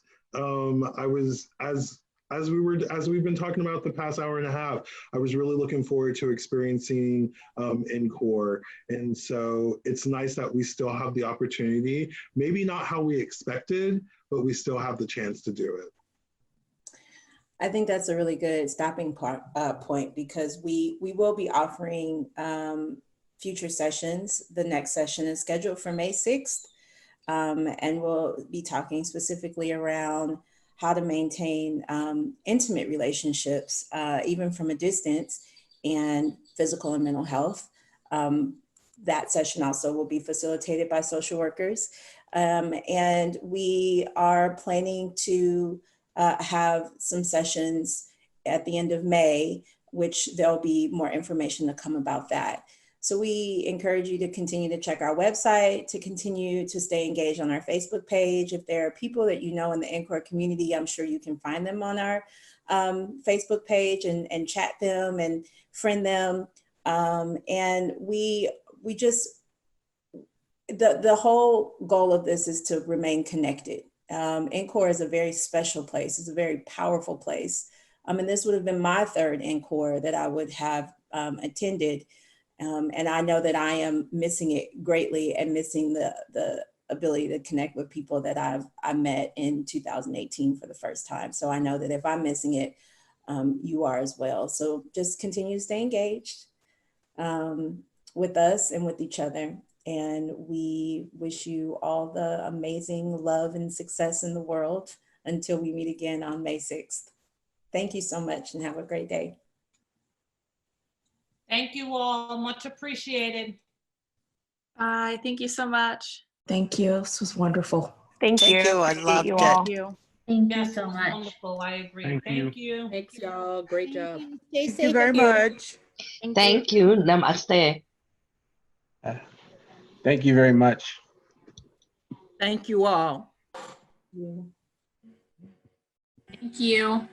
As we've been talking about the past hour and a half, I was really looking forward to experiencing NCORE. And so it's nice that we still have the opportunity, maybe not how we expected, but we still have the chance to do it. I think that's a really good stopping point, because we will be offering future sessions. The next session is scheduled for May 6th, and we'll be talking specifically around how to maintain intimate relationships, even from a distance, and physical and mental health. That session also will be facilitated by social workers. And we are planning to have some sessions at the end of May, which there'll be more information to come about that. So we encourage you to continue to check our website, to continue to stay engaged on our Facebook page. If there are people that you know in the NCORE community, I'm sure you can find them on our Facebook page and chat them and friend them. And we just, the whole goal of this is to remain connected. NCORE is a very special place. It's a very powerful place. And this would have been my third NCORE that I would have attended. And I know that I am missing it greatly and missing the ability to connect with people that I met in 2018 for the first time. So I know that if I'm missing it, you are as well. So just continue to stay engaged with us and with each other. And we wish you all the amazing love and success in the world until we meet again on May 6th. Thank you so much and have a great day. Thank you all, much appreciated. Bye, thank you so much. Thank you. This was wonderful. Thank you. I Appreciate loved you it. all. Thank Yes, it was wonderful. I agree. Thank you. Thanks, y'all. Great job. Stay Thank safe. you very much. Thank you. Namaste. Thank you very much. Thank you all. Yeah. Thank you.